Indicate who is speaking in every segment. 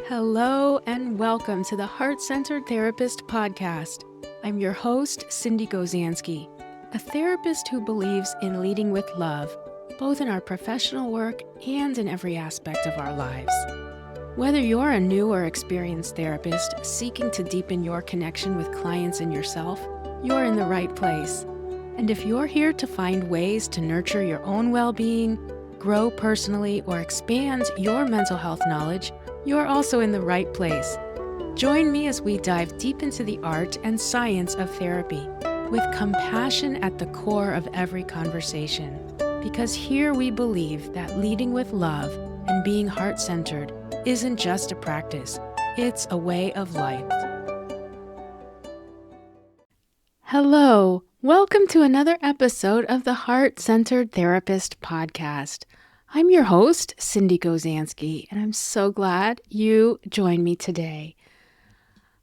Speaker 1: Hello and welcome to the Heart-Centered Therapist podcast. I'm your host, Sindee Gozansky, a therapist who believes in leading with love, both in our professional work and in every aspect of our lives. Whether you're a new or experienced therapist seeking to deepen your connection with clients and yourself, you're in the right place. And if you're here to find ways to nurture your own well-being, grow personally, or expand your mental health knowledge, you're also in the right place. Join me as we dive deep into the art and science of therapy, with compassion at the core of every conversation. Because here we believe that leading with love and being heart-centered isn't just a practice, it's a way of life. Hello, welcome to another episode of the Heart-Centered Therapist podcast. I'm your host, Sindee Gozansky, and I'm so glad you joined me today.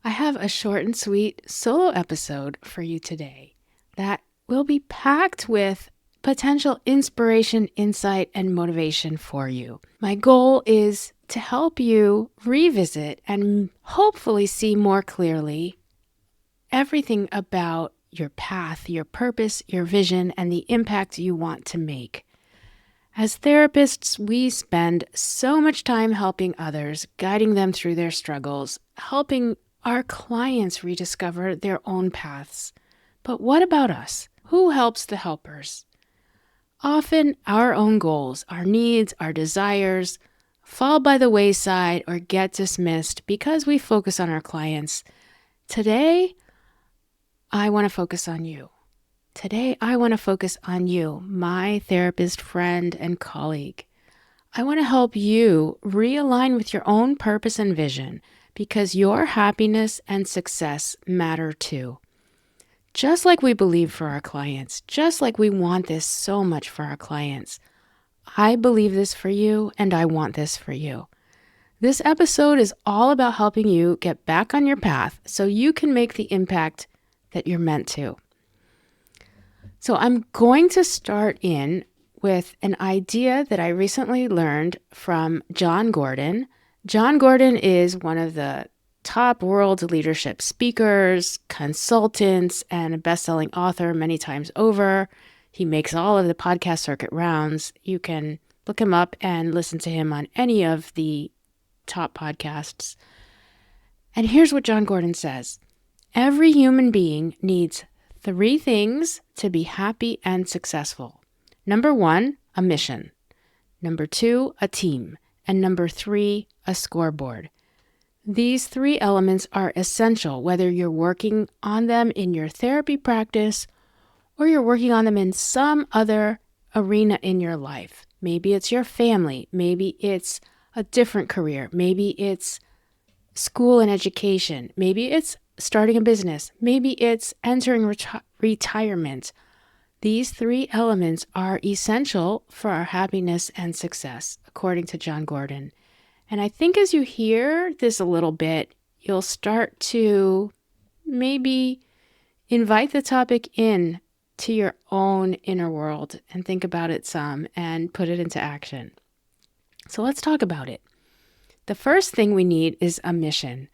Speaker 1: I have a short and sweet solo episode for you today that will be packed with potential inspiration, insight, and motivation for you. My goal is to help you revisit and hopefully see more clearly everything about your path, your purpose, your vision, and the impact you want to make. As therapists, we spend so much time helping others, guiding them through their struggles, helping our clients rediscover their own paths. But what about us? Who helps the helpers? Often our own goals, our needs, our desires fall by the wayside or get dismissed because we focus on our clients. Today, I want to focus on you. Today, I want to focus on you, my therapist friend and colleague. I want to help you realign with your own purpose and vision because your happiness and success matter too. Just like we believe for our clients, just like we want this so much for our clients, I believe this for you and I want this for you. This episode is all about helping you get back on your path so you can make the impact that you're meant to. So I'm going to start in with an idea that I recently learned from Jon Gordon. Jon Gordon is one of the top world leadership speakers, consultants, and a best-selling author many times over. He makes all of the podcast circuit rounds. You can look him up and listen to him on any of the top podcasts. And here's what Jon Gordon says. Every human being needs 3 things to be happy and successful. Number 1, a mission. Number 2, a team. And number 3, a scoreboard. These 3 elements are essential whether you're working on them in your therapy practice or you're working on them in some other arena in your life. Maybe it's your family. Maybe it's a different career. Maybe it's school and education. Maybe it's starting a business. Maybe it's entering retirement. These 3 elements are essential for our happiness and success, according to Jon Gordon. And I think as you hear this a little bit, you'll start to maybe invite the topic in to your own inner world and think about it some and put it into action. So let's talk about it. The first thing we need is a mission.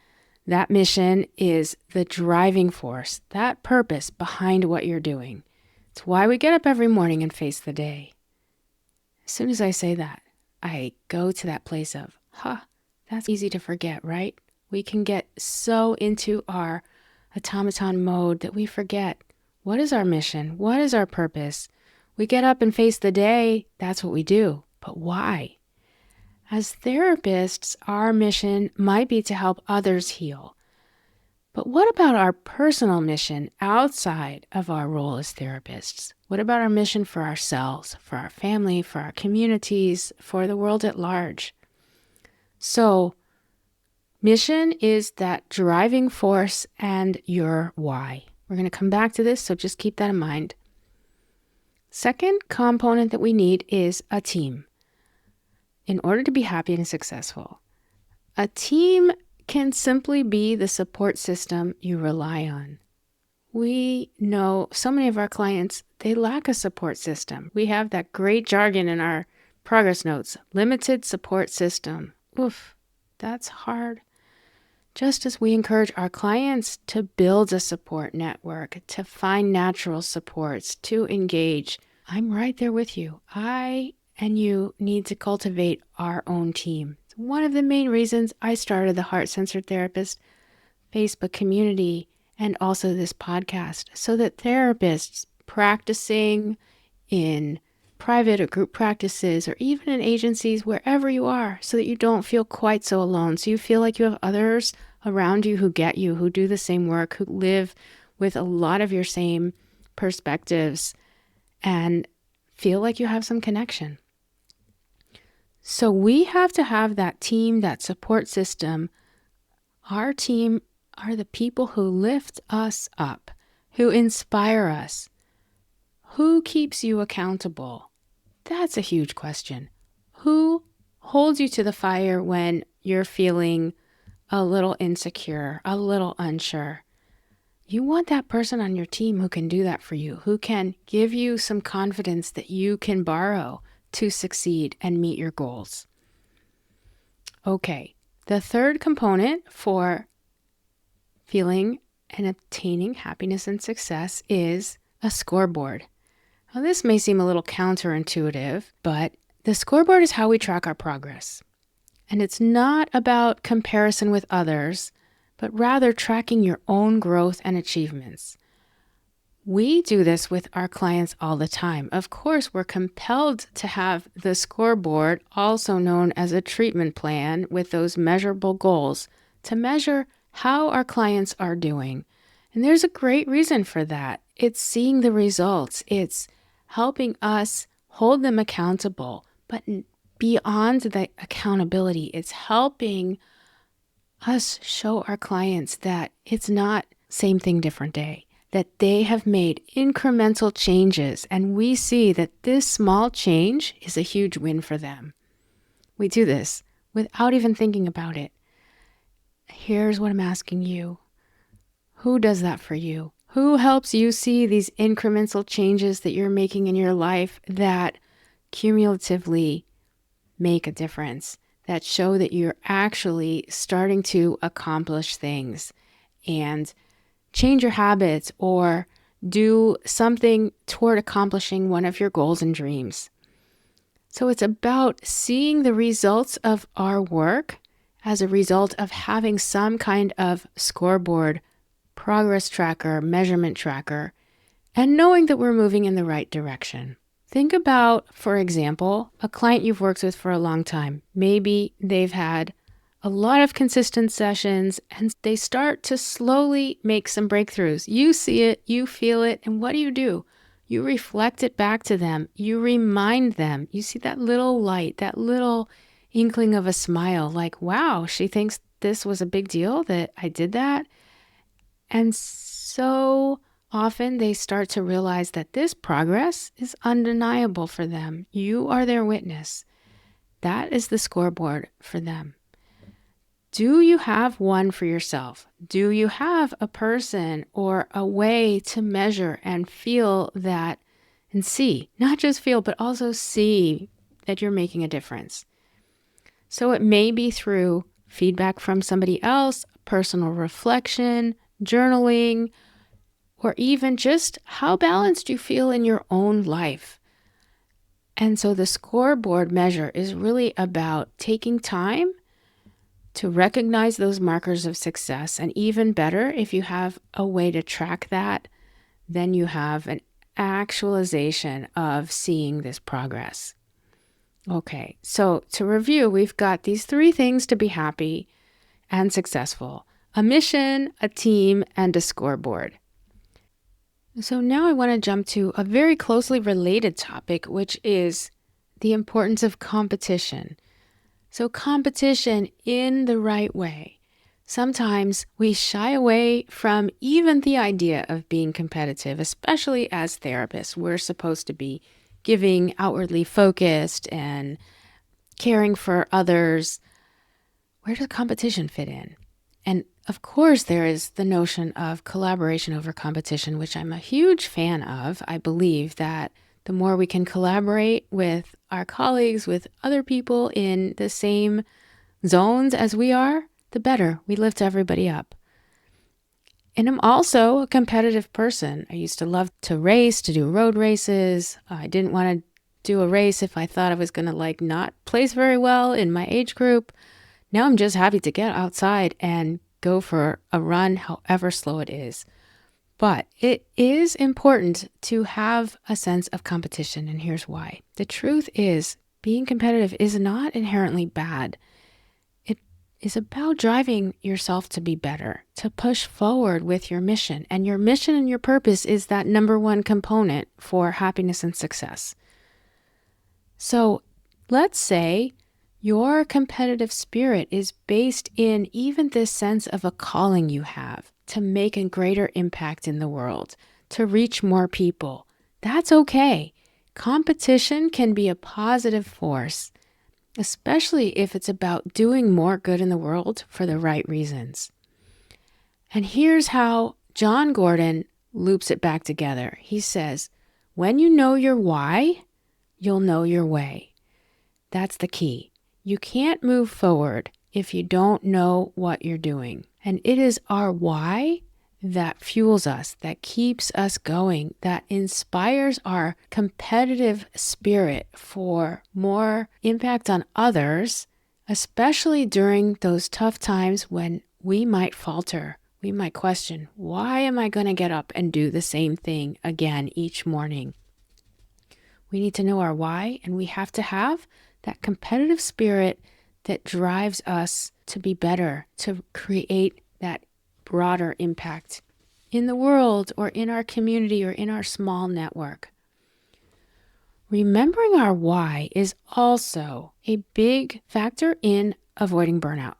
Speaker 1: That mission is the driving force, that purpose behind what you're doing. It's why we get up every morning and face the day. As soon as I say that, I go to that place of, that's easy to forget, right? We can get so into our automaton mode that we forget. What is our mission? What is our purpose? We get up and face the day. That's what we do. But why? As therapists, our mission might be to help others heal. But what about our personal mission outside of our role as therapists? What about our mission for ourselves, for our family, for our communities, for the world at large? So, mission is that driving force and your why. We're going to come back to this, so just keep that in mind. Second component that we need is a team. In order to be happy and successful, a team can simply be the support system you rely on. We know so many of our clients, they lack a support system. We have that great jargon in our progress notes, limited support system. Oof, That's hard. Just as we encourage our clients to build a support network, to find natural supports, to engage, I'm right there with you. I and you need to cultivate our own team. It's one of the main reasons I started the Heart-Centered Therapist Facebook community and also this podcast, so that therapists practicing in private or group practices or even in agencies, wherever you are, so that you don't feel quite so alone. So you feel like you have others around you who get you, who do the same work, who live with a lot of your same perspectives and feel like you have some connection. So we have to have that team, that support system. Our team are the people who lift us up, who inspire us. Who keeps you accountable? That's a huge question. Who holds you to the fire when you're feeling a little insecure, a little unsure? You want that person on your team who can do that for you, who can give you some confidence that you can borrow to succeed and meet your goals. Okay, the third component for feeling and obtaining happiness and success is a scoreboard. Now, this may seem a little counterintuitive, but the scoreboard is how we track our progress. And it's not about comparison with others, but rather tracking your own growth and achievements. We do this with our clients all the time. Of course, we're compelled to have the scoreboard, also known as a treatment plan, with those measurable goals to measure how our clients are doing. And there's a great reason for that. It's seeing the results. It's helping us hold them accountable. But beyond the accountability, it's helping us show our clients that it's not same thing, different day, that they have made incremental changes, and we see that this small change is a huge win for them. We do this without even thinking about it. Here's what I'm asking you. Who does that for you? Who helps you see these incremental changes that you're making in your life that cumulatively make a difference, that show that you're actually starting to accomplish things and change your habits or do something toward accomplishing one of your goals and dreams? So it's about seeing the results of our work as a result of having some kind of scoreboard, progress tracker, measurement tracker, and knowing that we're moving in the right direction. Think about, for example, a client you've worked with for a long time. Maybe they've had a lot of consistent sessions and they start to slowly make some breakthroughs. You see it, you feel it, and what do? You reflect it back to them. You remind them. You see that little light, that little inkling of a smile, like, wow, she thinks this was a big deal that I did that. And so often they start to realize that this progress is undeniable for them. You are their witness. That is the scoreboard for them. Do you have one for yourself? Do you have a person or a way to measure and feel that and see, not just feel, but also see that you're making a difference? So it may be through feedback from somebody else, personal reflection, journaling, or even just how balanced you feel in your own life. And so the scoreboard measure is really about taking time to recognize those markers of success. And even better, if you have a way to track that, then you have an actualization of seeing this progress. Okay, so to review, we've got these 3 things to be happy and successful: a mission, a team, and a scoreboard. So now I want to jump to a very closely related topic, which is the importance of competition. So competition in the right way. Sometimes we shy away from even the idea of being competitive, especially as therapists. We're supposed to be giving, outwardly focused, and caring for others. Where does competition fit in? And of course, there is the notion of collaboration over competition, which I'm a huge fan of. I believe that the more we can collaborate with our colleagues, with other people in the same zones as we are, the better we lift everybody up. And I'm also a competitive person. I used to love to race, to do road races. I didn't want to do a race if I thought I was going to not place very well in my age group. Now I'm just happy to get outside and go for a run, however slow it is. But it is important to have a sense of competition, and here's why. The truth is, being competitive is not inherently bad. It is about driving yourself to be better, to push forward with your mission. And your mission and your purpose is that number one component for happiness and success. So let's say your competitive spirit is based in even this sense of a calling you have to make a greater impact in the world, to reach more people. That's okay. Competition can be a positive force, especially if it's about doing more good in the world for the right reasons. And here's how Jon Gordon loops it back together. He says, when you know your why, you'll know your way. That's the key. You can't move forward if you don't know what you're doing. And it is our why that fuels us, that keeps us going, that inspires our competitive spirit for more impact on others, especially during those tough times when we might falter. We might question, why am I going to get up and do the same thing again each morning? We need to know our why, and we have to have that competitive spirit that drives us to be better, to create that broader impact in the world or in our community or in our small network. Remembering our why is also a big factor in avoiding burnout.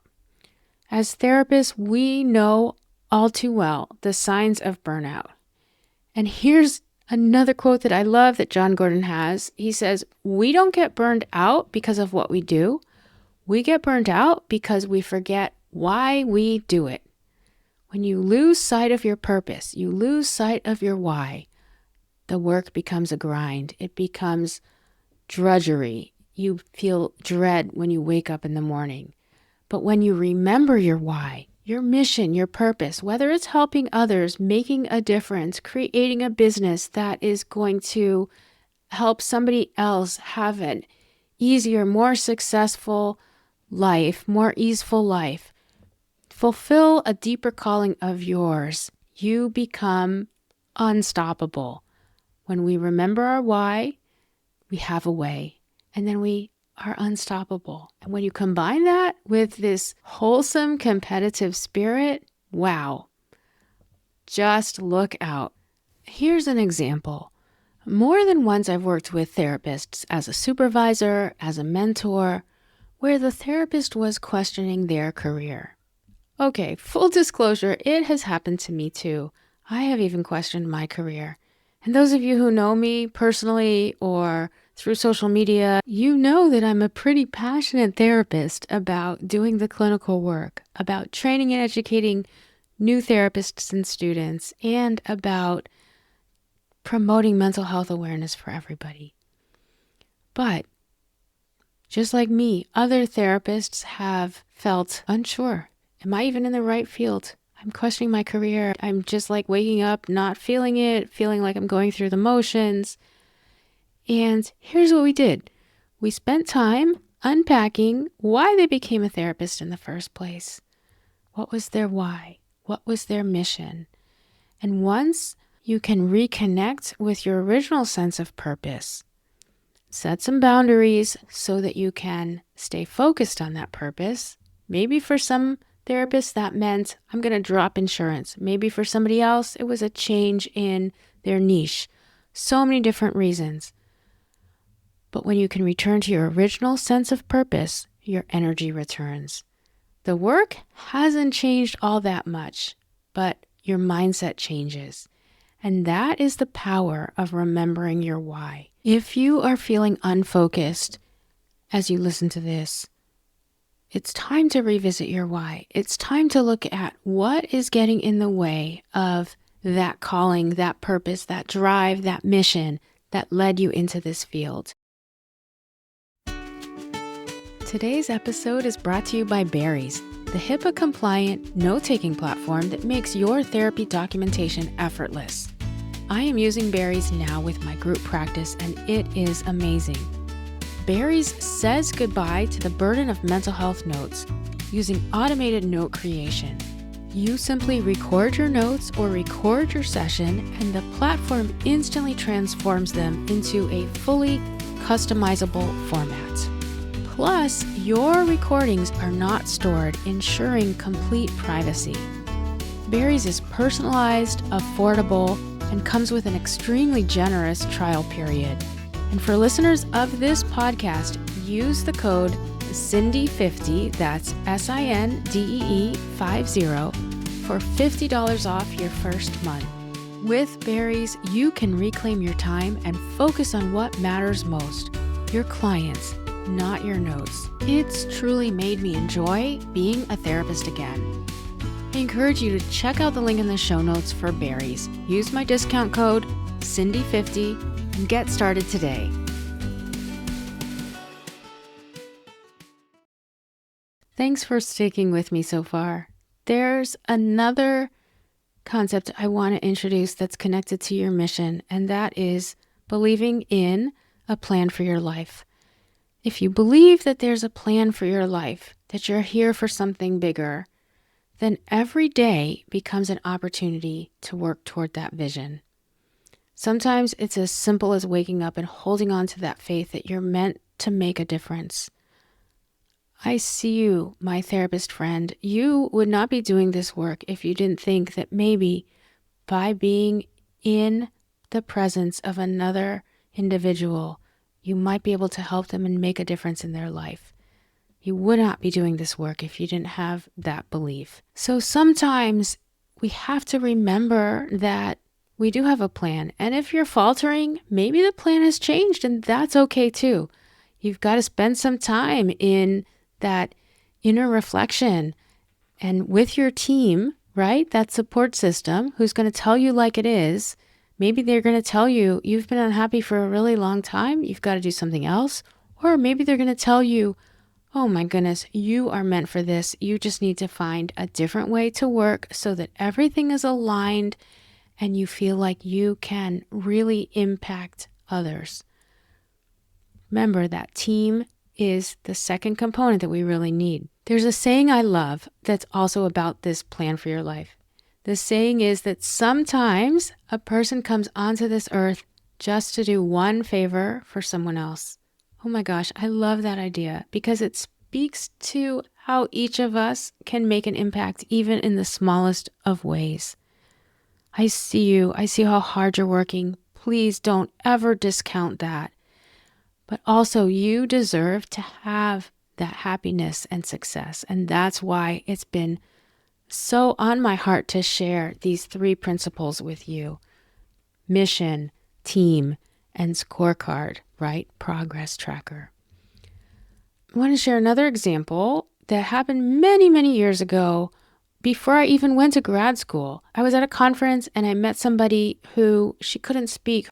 Speaker 1: As therapists, we know all too well the signs of burnout. And here's another quote that I love that Jon Gordon has. He says, we don't get burned out because of what we do. We get burned out because we forget why we do it. When you lose sight of your purpose, you lose sight of your why, the work becomes a grind. It becomes drudgery. You feel dread when you wake up in the morning. But when you remember your why, your mission, your purpose, whether it's helping others, making a difference, creating a business that is going to help somebody else have an easier, more successful life, more easeful life, fulfill a deeper calling of yours, you become unstoppable. When we remember our why, we have a way, and then we are unstoppable. And when you combine that with this wholesome competitive spirit, wow, just look out. Here's an example. More than once I've worked with therapists as a supervisor, as a mentor, where the therapist was questioning their career. Okay, full disclosure, it has happened to me too. I have even questioned my career. And those of you who know me personally or through social media, you know that I'm a pretty passionate therapist about doing the clinical work, about training and educating new therapists and students, and about promoting mental health awareness for everybody. But just like me, other therapists have felt unsure. Am I even in the right field? I'm questioning my career. I'm just waking up, not feeling it, feeling like I'm going through the motions. And here's what we did. We spent time unpacking why they became a therapist in the first place. What was their why? What was their mission? And once you can reconnect with your original sense of purpose, set some boundaries so that you can stay focused on that purpose. Maybe for some therapists that meant I'm going to drop insurance. Maybe for somebody else it was a change in their niche. So many different reasons. But when you can return to your original sense of purpose, your energy returns. The work hasn't changed all that much, but your mindset changes. And that is the power of remembering your why. If you are feeling unfocused as you listen to this, it's time to revisit your why. It's time to look at what is getting in the way of that calling, that purpose, that drive, that mission that led you into this field. Today's episode is brought to you by Berries, the HIPAA-compliant, note-taking platform that makes your therapy documentation effortless. I am using Berries now with my group practice, and it is amazing. Berries says goodbye to the burden of mental health notes using automated note creation. You simply record your notes or record your session, and the platform instantly transforms them into a fully customizable format. Plus, your recordings are not stored, ensuring complete privacy. Berries is personalized, affordable, and comes with an extremely generous trial period. And for listeners of this podcast, use the code Sindee50, that's SINDEE 50, for $50 off your first month. With Berries, you can reclaim your time and focus on what matters most, your clients, not your notes. It's truly made me enjoy being a therapist again. I encourage you to check out the link in the show notes for Berries. Use my discount code Sindee50 and get started today. Thanks for sticking with me so far. There's another concept I want to introduce that's connected to your mission, and that is believing in a plan for your life. If you believe that there's a plan for your life, that you're here for something bigger, then every day becomes an opportunity to work toward that vision. Sometimes it's as simple as waking up and holding on to that faith that you're meant to make a difference. I see you, my therapist friend. You would not be doing this work if you didn't think that maybe by being in the presence of another individual, you might be able to help them and make a difference in their life. You would not be doing this work if you didn't have that belief. So sometimes we have to remember that we do have a plan. And if you're faltering, maybe the plan has changed, and that's okay too. You've got to spend some time in that inner reflection and with your team, right? That support system who's going to tell you like it is. Maybe they're going to tell you, you've been unhappy for a really long time, you've got to do something else. Or maybe they're going to tell you, oh my goodness, you are meant for this. You just need to find a different way to work so that everything is aligned and you feel like you can really impact others. Remember that team is the second component that we really need. There's a saying I love that's also about this plan for your life. The saying is that sometimes a person comes onto this earth just to do one favor for someone else. Oh my gosh, I love that idea because it speaks to how each of us can make an impact even in the smallest of ways. I see you. I see how hard you're working. Please don't ever discount that. But also you deserve to have that happiness and success. And that's why it's been so on my heart to share these three principles with you. Mission, team, and scorecard, right? Progress tracker. I want to share another example that happened many, many years ago before I even went to grad school. I was at a conference and I met somebody who she couldn't speak.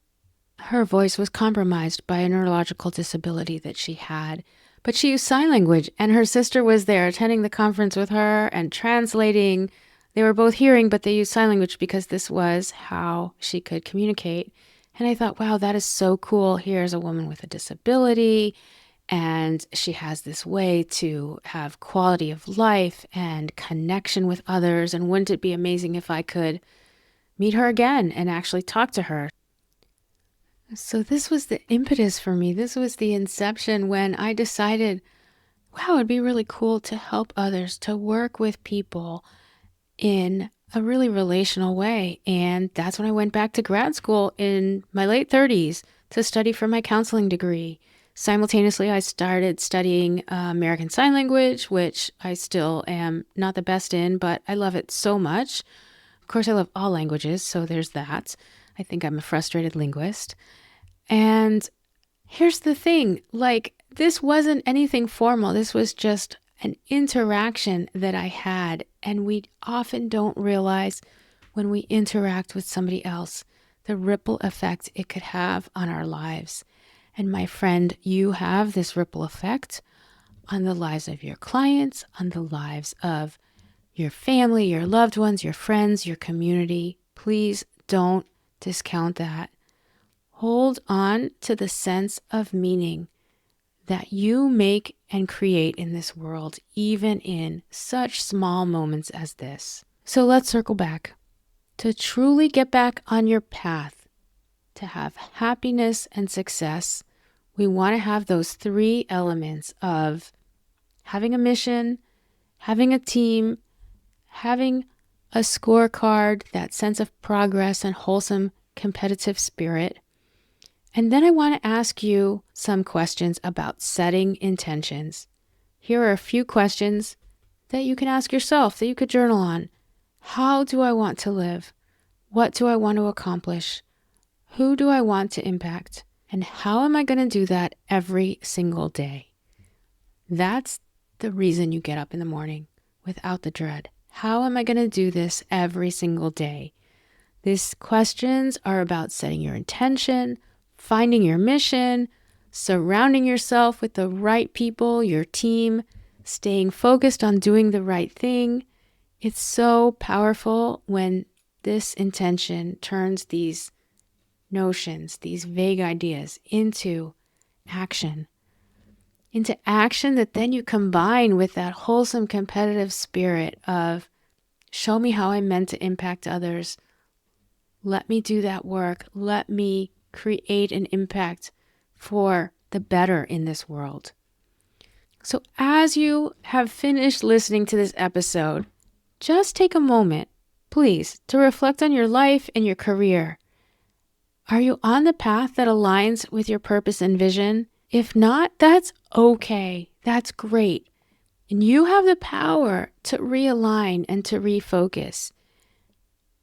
Speaker 1: Her voice was compromised by a neurological disability that she had, but she used sign language, and her sister was there attending the conference with her and translating. They were both hearing, but they used sign language because this was how she could communicate. And I thought, wow, that is so cool. Here's a woman with a disability, and she has this way to have quality of life and connection with others. And wouldn't it be amazing if I could meet her again and actually talk to her? So this was the impetus for me. This was the inception when I decided, wow, it'd be really cool to help others, to work with people in a really relational way. And that's when I went back to grad school in my late 30s to study for my counseling degree. Simultaneously, I started studying American Sign Language, which I still am not the best in, but I love it so much. Of course, I love all languages, so there's that. I think I'm a frustrated linguist. And here's the thing, this wasn't anything formal. This was just an interaction that I had. And we often don't realize when we interact with somebody else, the ripple effect it could have on our lives. And my friend, you have this ripple effect on the lives of your clients, on the lives of your family, your loved ones, your friends, your community. Please don't discount that. Hold on to the sense of meaning that you make and create in this world, even in such small moments as this. So let's circle back. To truly get back on your path, to have happiness and success, we want to have those three elements of having a mission, having a team, having a scorecard, that sense of progress and wholesome competitive spirit. And then I want to ask you some questions about setting intentions. Here are a few questions that you can ask yourself, that you could journal on. How do I want to live? What do I want to accomplish? Who do I want to impact? And how am I going to do that every single day? That's the reason you get up in the morning, without the dread. How am I going to do this every single day? These questions are about setting your intention, finding your mission, surrounding yourself with the right people, your team, staying focused on doing the right thing. It's so powerful when this intention turns these notions, these vague ideas into action that then you combine with that wholesome competitive spirit of show me how I'm meant to impact others. Let me do that work. Let me create an impact for the better in this world. So as you have finished listening to this episode, just take a moment, please, to reflect on your life and your career. Are you on the path that aligns with your purpose and vision? If not, that's okay. That's great. And you have the power to realign and to refocus.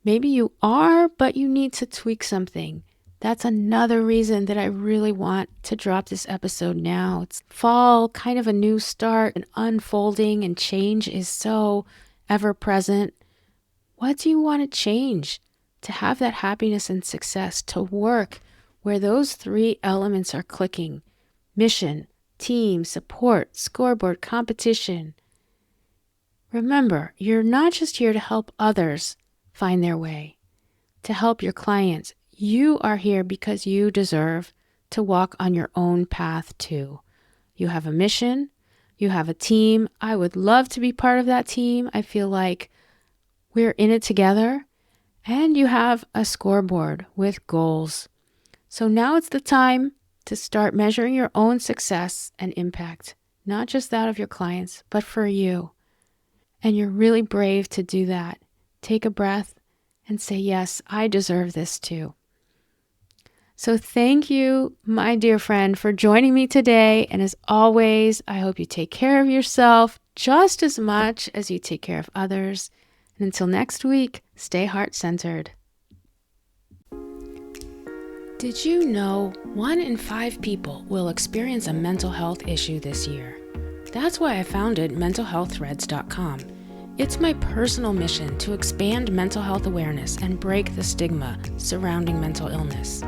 Speaker 1: Maybe you are, but you need to tweak something. That's another reason that I really want to drop this episode now. It's fall, kind of a new start, and unfolding, and change is so ever present. What do you want to change to have that happiness and success, to work where those three elements are clicking? Mission, team, support, scoreboard, competition. Remember, you're not just here to help others find their way, to help your clients. You are here because you deserve to walk on your own path too. You have a mission, you have a team. I would love to be part of that team. I feel like we're in it together. And you have a scoreboard with goals. So now it's the time to start measuring your own success and impact, not just that of your clients, but for you. And you're really brave to do that. Take a breath and say, yes, I deserve this too. So thank you, my dear friend, for joining me today. And as always, I hope you take care of yourself just as much as you take care of others. And until next week, stay heart-centered. Did you know 1 in 5 people will experience a mental health issue this year? That's why I founded mentalhealththreads.com. It's my personal mission to expand mental health awareness and break the stigma surrounding mental illness.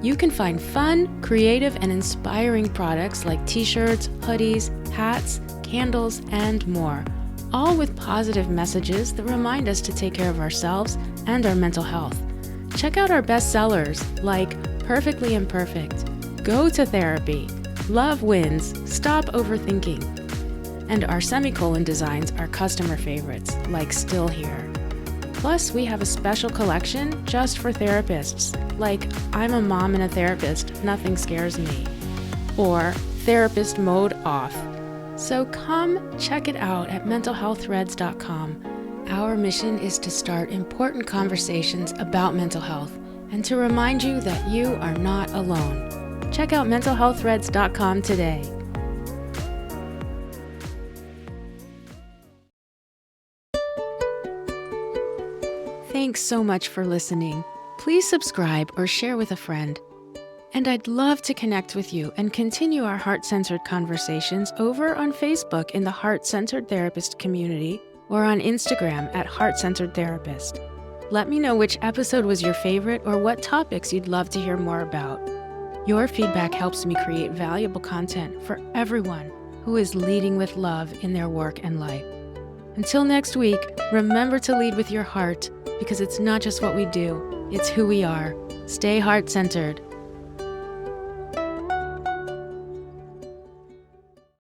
Speaker 1: You can find fun, creative, and inspiring products like t-shirts, hoodies, hats, candles, and more, all with positive messages that remind us to take care of ourselves and our mental health. Check out our bestsellers like Perfectly Imperfect, Go to Therapy, Love Wins, Stop Overthinking. And our semicolon designs are customer favorites like Still Here. Plus, we have a special collection just for therapists, like I'm a mom and a therapist, nothing scares me, or Therapist Mode Off. So come check it out at mentalhealththreads.com. Our mission is to start important conversations about mental health and to remind you that you are not alone. Check out mentalhealththreads.com today. Thanks so much for listening. Please subscribe or share with a friend. And I'd love to connect with you and continue our heart-centered conversations over on Facebook in the Heart-Centered Therapist community or on Instagram at Heart-Centered Therapist. Let me know which episode was your favorite or what topics you'd love to hear more about. Your feedback helps me create valuable content for everyone. who is leading with love in their work and life. Until next week, remember to lead with your heart, because it's not just what we do, it's who we are. Stay heart-centered.